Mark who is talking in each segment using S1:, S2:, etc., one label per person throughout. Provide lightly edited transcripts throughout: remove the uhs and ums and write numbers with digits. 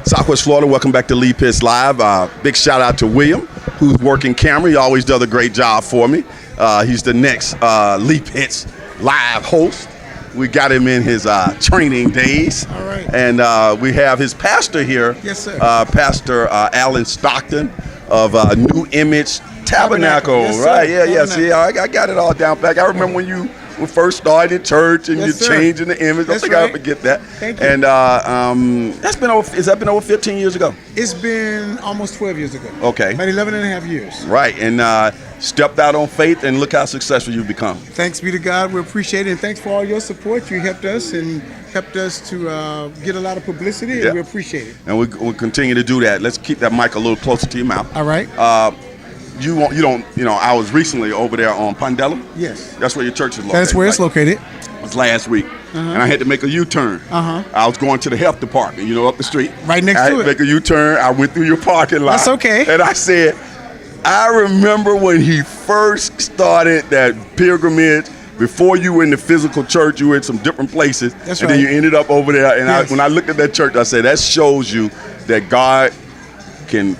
S1: Southwest Florida, welcome back to Lee Pitts Live. Big shout out to William, who's working camera. He always does a great job for me. He's the next Lee Pitts Live host. We got him in his training days.
S2: All right.
S1: And we have his pastor here.
S2: Yes, sir.
S1: Pastor Alan Stockton of New Image Tabernacle.
S2: Yes, sir.
S1: Right, yeah.
S2: Tabernacle.
S1: See, I got it all down back. I remember when you first started church and
S2: Yes,
S1: you're
S2: sir.
S1: changing the image.
S2: That's
S1: I think I'll
S2: right.
S1: forget that.
S2: Thank you.
S1: And has that been over 15 years ago?
S2: It's been almost 12 years ago.
S1: Okay.
S2: About 11 and a half years.
S1: Right, and stepped out on faith, and look how successful you've become.
S2: Thanks be to God. We appreciate it. And thanks for all your support. You helped us to get a lot of publicity, and
S1: Yeah.
S2: we appreciate it.
S1: And we'll continue to do that. Let's keep that mic a little closer to your mouth.
S2: All right.
S1: I was recently over there on Pondella.
S2: Yes.
S1: That's where your church is located.
S2: That's where it's
S1: right?
S2: located.
S1: It was last week, and I had to make a U-turn. I was going to the health department, up the street.
S2: Right next
S1: I
S2: to
S1: had
S2: it.
S1: Make a U-turn. I went through your parking lot.
S2: That's okay.
S1: And I said, I remember when he first started that pilgrimage. Before you were in the physical church, you were in some different places.
S2: That's
S1: and
S2: right.
S1: then you ended up over there. And
S2: Yes.
S1: when I looked at that church, I said, that shows you that God can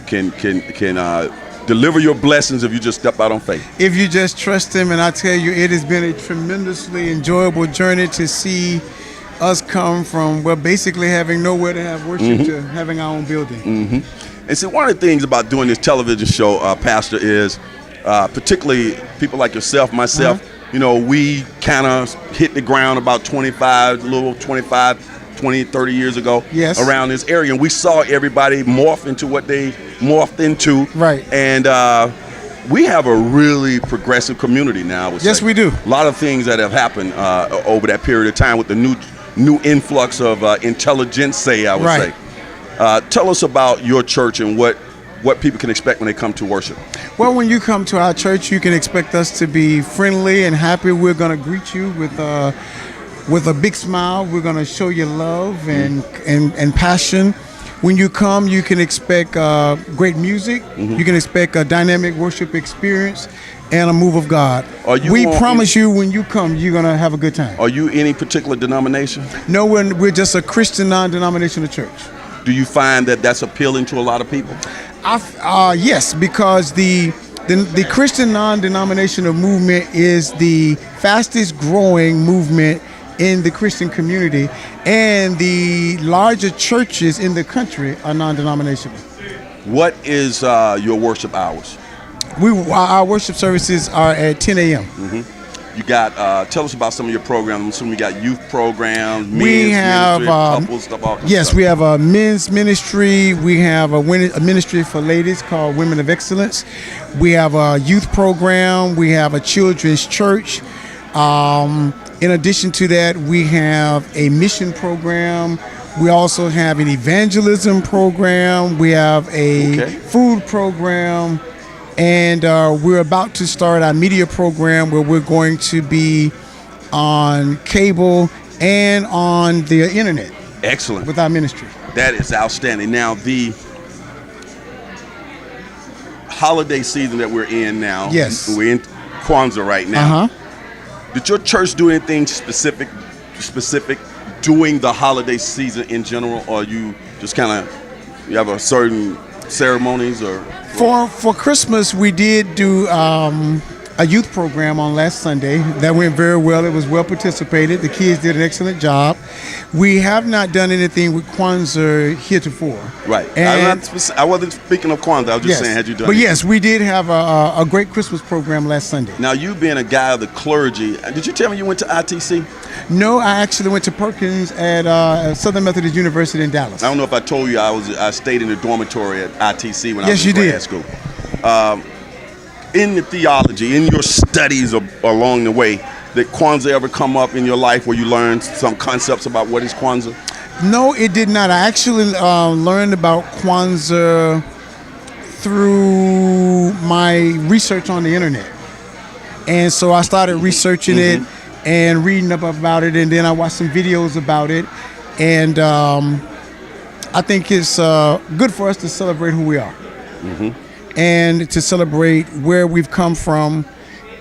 S1: deliver your blessings if you just step out on faith.
S2: If you just trust Him, and I tell you, it has been a tremendously enjoyable journey to see us come from, basically having nowhere to have worship to having our own building.
S1: And see, one of the things about doing this television show, Pastor, is particularly people like yourself, myself, we kind of hit the ground about 20, 30 years ago.
S2: Yes.
S1: Around this area. And we saw everybody morph into what they morphed into.
S2: Right.
S1: And we have a really progressive community now, I would say.
S2: Yes, we do.
S1: A lot of things that have happened over that period of time with the new influx of intelligentsia, I would
S2: Right.
S1: say. Tell us about your church and what people can expect when they come to worship.
S2: Well, when you come to our church, you can expect us to be friendly and happy. We're going to greet you with a big smile. We're going to show you love and passion. When you come, you can expect great music. You can expect a dynamic worship experience and a move of God. We promise you, when you come, you're going to have a good time.
S1: Are you any particular denomination?
S2: No, we're just a Christian non-denominational church.
S1: Do you find that that's appealing to a lot of people?
S2: Yes, because the Christian non-denominational movement is the fastest growing movement in the Christian community, and the larger churches in the country are non-denominational.
S1: What is your worship hours?
S2: Our worship services are at 10 a.m.
S1: You got, tell us about some of your programs. I'm assuming you got youth programs, men's
S2: We have
S1: ministry, couples, stuff, all kinds of
S2: yes,
S1: stuff.
S2: we have a men's ministry. We have a ministry for ladies called Women of Excellence. We have a youth program. We have a children's church. In addition to that, we have a mission program. We also have an evangelism program. We have a food program. And we're about to start our media program where we're going to be on cable and on the internet.
S1: Excellent.
S2: With our ministry.
S1: That is outstanding. Now, the holiday season that we're in now,
S2: Yes.
S1: we're in Kwanzaa right now.
S2: Uh-huh.
S1: Did your church do anything specific during the holiday season in general, or you just kind of, you have a certain ceremonies or?
S2: For Christmas, we did do a youth program on last Sunday. That went very well. It was well participated. The kids did an excellent job. We have not done anything with Kwanzaa heretofore.
S1: Right.
S2: And
S1: I wasn't speaking of Kwanzaa. I was just saying, had you done
S2: But
S1: it?
S2: yes, we did have a great Christmas program last Sunday.
S1: Now, you being a guy of the clergy, did you tell me you went to ITC?
S2: No, I actually went to Perkins at Southern Methodist University in Dallas.
S1: I don't know if I told you I stayed in the dormitory at ITC when I was in grad school. In the theology, in your studies along the way, did Kwanzaa ever come up in your life where you learned some concepts about what is Kwanzaa?
S2: No, it did not. I actually learned about Kwanzaa through my research on the internet. And so I started researching it and reading up about it, and then I watched some videos about it. And I think it's good for us to celebrate who we are. And to celebrate where we've come from,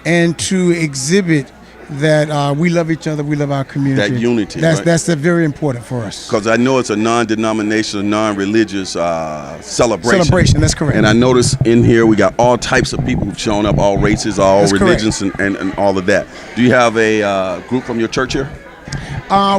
S2: and to exhibit that we love each other, we love our community.
S1: That unity,
S2: That's
S1: right?
S2: that's very important for us.
S1: Because I know it's a non-denominational, non-religious celebration.
S2: That's correct.
S1: And I notice in here we got all types of people who've shown up, all races, all
S2: That's
S1: religions, and all of that. Do you have a group from your church here?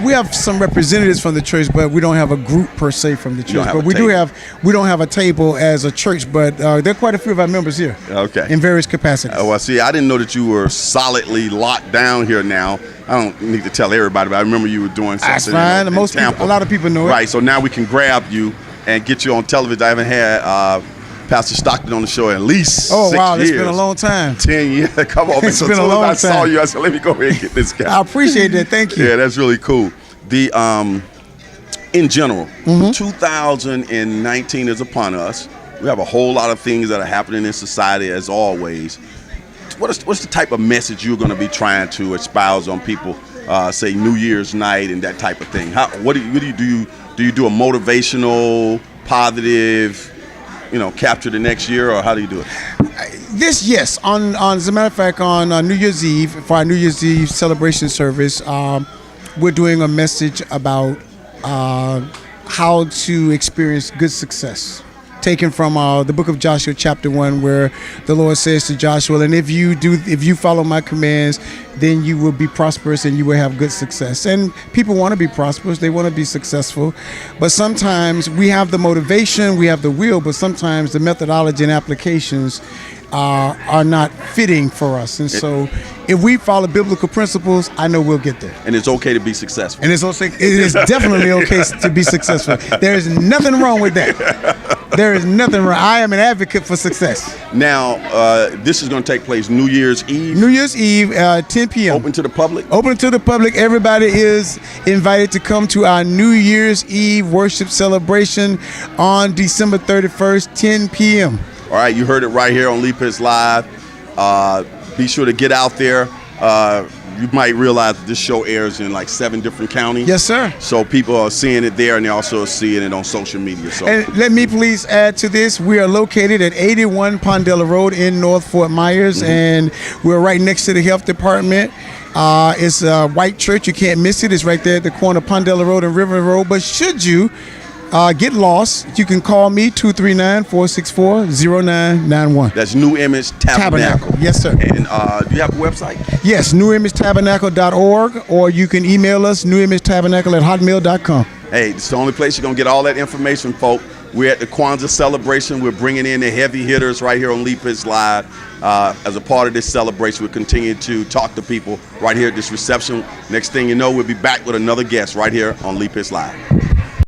S2: We have some representatives from the church, but we don't have a group per se from the church.
S1: don't have
S2: But
S1: a
S2: we
S1: table.
S2: we don't have a table as a church, but there are quite a few of our members here.
S1: Okay.
S2: In various capacities.
S1: Well, see, I didn't know that you were solidly locked down here now. I don't need to tell everybody, but I remember you were doing something.
S2: That's fine.
S1: in
S2: Most
S1: Tampa.
S2: people, a lot of people know it.
S1: Right, so now we can grab you and get you on television. I haven't had Pastor Stockton on the show in at least 6
S2: wow,
S1: years.
S2: it's been a long time.
S1: 10 years. Come on, man.
S2: It's
S1: So
S2: been
S1: as
S2: a
S1: soon as
S2: long
S1: I saw
S2: time.
S1: you, I said, let me go ahead and get this guy.
S2: I appreciate that. Thank you.
S1: Yeah, that's really cool. The in general,
S2: Mm-hmm.
S1: 2019 is upon us. We have a whole lot of things that are happening in society, as always. What's the type of message you're going to be trying to espouse on people? Say New Year's night and that type of thing. What do you do? Do you do a motivational, positive, capture the next year, or how do you do it?
S2: Yes. On as a matter of fact, on New Year's Eve, for our New Year's Eve celebration service, we're doing a message about how to experience good success, taken from the book of Joshua chapter 1, where the Lord says to Joshua, and if you follow my commands, then you will be prosperous and you will have good success. And people want to be prosperous, they want to be successful, but sometimes we have the motivation, we have the will, but sometimes the methodology and applications are not fitting for us. And so if we follow biblical principles, I know we'll get there.
S1: And it's okay to be successful.
S2: And it is definitely okay to be successful. There is nothing wrong with that. There is nothing wrong. I am an advocate for success.
S1: Now, this is going to take place New Year's Eve.
S2: New Year's Eve, 10 p.m.
S1: Open to the public?
S2: Open to the public. Everybody is invited to come to our New Year's Eve worship celebration on December 31st, 10 p.m.
S1: All right, you heard it right here on Leap Hits Live. Be sure to get out there. You might realize that this show airs in like 7 different counties.
S2: Yes, sir.
S1: So people are seeing it there, and they're also seeing it on social media. So,
S2: And let me please add to this. We are located at 81 Pondella Road in North Fort Myers, and we're right next to the health department. It's a white church. You can't miss it. It's right there at the corner of Pondella Road and River Road. But should you get lost, you can call me 239-464-0991.
S1: that's New Image Tabernacle.
S2: Yes, sir.
S1: And do you have a website?
S2: Yes, newimagetabernacle.org, or you can email us newimagetabernacle@hotmail.com.
S1: Hey, it's the only place you're going to get all that information, folk. We're at the Kwanzaa celebration. We're bringing in the heavy hitters right here on Leap Hits Live. As a part of this celebration, we'll continue to talk to people right here at this reception. Next thing you know, we'll be back with another guest right here on Leap Hits Live.